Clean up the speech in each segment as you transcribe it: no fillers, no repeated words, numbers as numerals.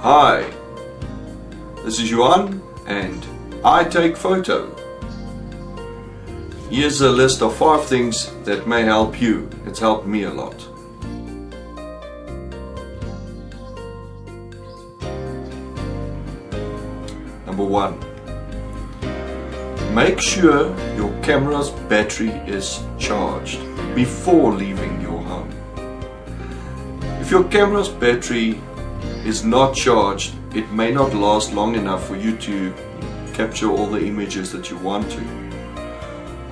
Hi, this is Johan and I take photo. Here's a list of 5 things that may help you. It's helped me a lot. Number 1. Make sure your camera's battery is charged before leaving your home. If your camera's battery is not charged, it may not last long enough for you to capture all the images that you want to.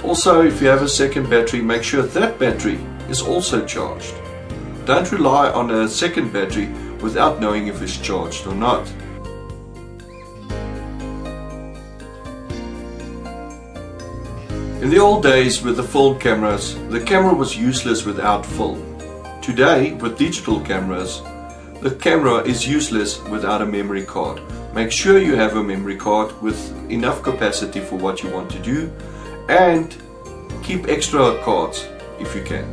Also, if you have a second battery, make sure that battery is also charged. Don't rely on a second battery without knowing if it's charged or not. In the old days with the film cameras, the camera was useless without film. Today, with digital cameras, the camera is useless without a memory card. Make sure you have a memory card with enough capacity for what you want to do, and keep extra cards if you can.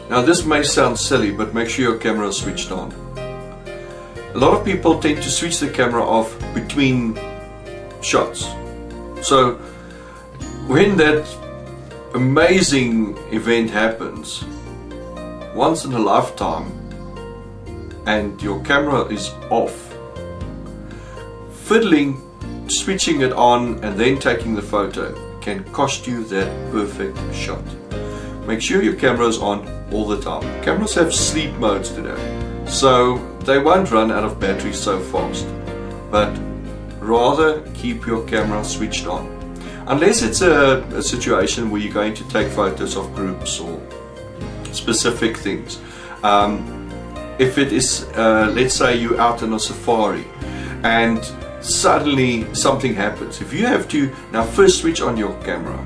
Now this may sound silly, but make sure your camera is switched on. A lot of people tend to switch the camera off between shots. So when that amazing event happens once in a lifetime and your camera is off, fiddling, switching it on and then taking the photo can cost you that perfect shot. Make sure your camera is on all the time. Cameras have sleep modes today, so they won't run out of battery so fast, but rather keep your camera switched on. Unless it's a situation where you're going to take photos of groups or specific things. If it is, let's say you're out on a safari and suddenly something happens. If you have to now first switch on your camera,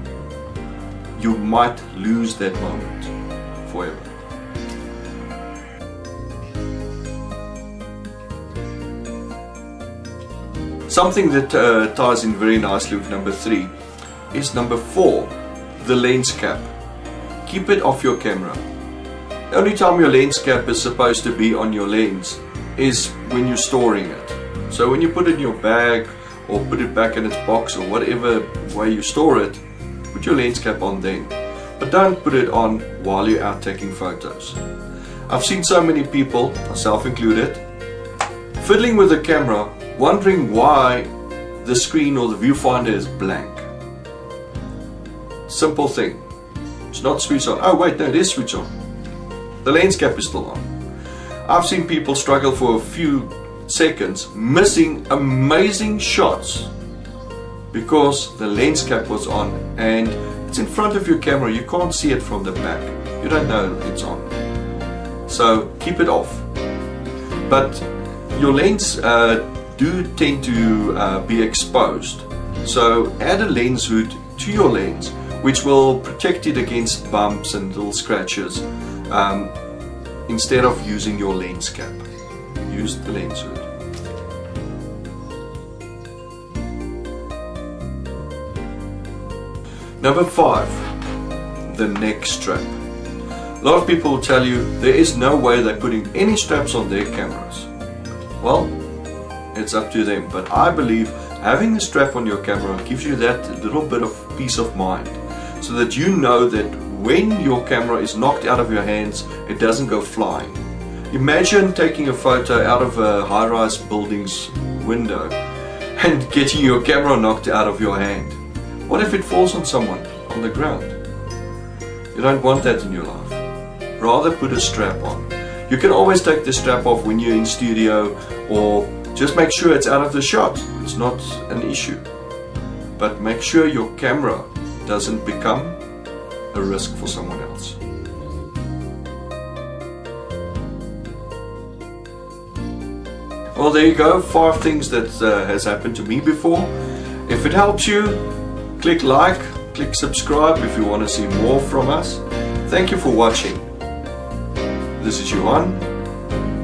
you might lose that moment forever. Something that ties in very nicely with number 3 is number 4, the lens cap. Keep it off your camera. The only time your lens cap is supposed to be on your lens is when you're storing it. So when you put it in your bag or put it back in its box or whatever way you store it, put your lens cap on then. But don't put it on while you're out taking photos. I've seen so many people, myself included, fiddling with the camera, wondering why the screen or the viewfinder is blank. Simple thing. It's not switched on. Oh wait, no, it is switched on. The lens cap is still on. I've seen people struggle for a few seconds, missing amazing shots because the lens cap was on and it's in front of your camera. You can't see it from the back. You don't know it's on. So keep it off. But your lens do tend to be exposed. So add a lens hood to your lens, which will protect it against bumps and little scratches, instead of using your lens cap. Use the lens hood. Number 5, the neck strap. A lot of people will tell you there is no way they're putting any straps on their cameras. Well, it's up to them, but I believe having a strap on your camera gives you that little bit of peace of mind, so that you know that when your camera is knocked out of your hands, it doesn't go flying. Imagine taking a photo out of a high-rise building's window and getting your camera knocked out of your hand. What if it falls on someone on the ground? You don't want that in your life. Rather put a strap on. You can always take the strap off when you're in studio, or just make sure it's out of the shot. It's not an issue. But make sure your camera doesn't become a risk for someone else. Well, there you go, 5 things that has happened to me before. If it helps you, click like, click subscribe if you want to see more from us. Thank you for watching. This is Johan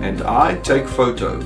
and I take photo.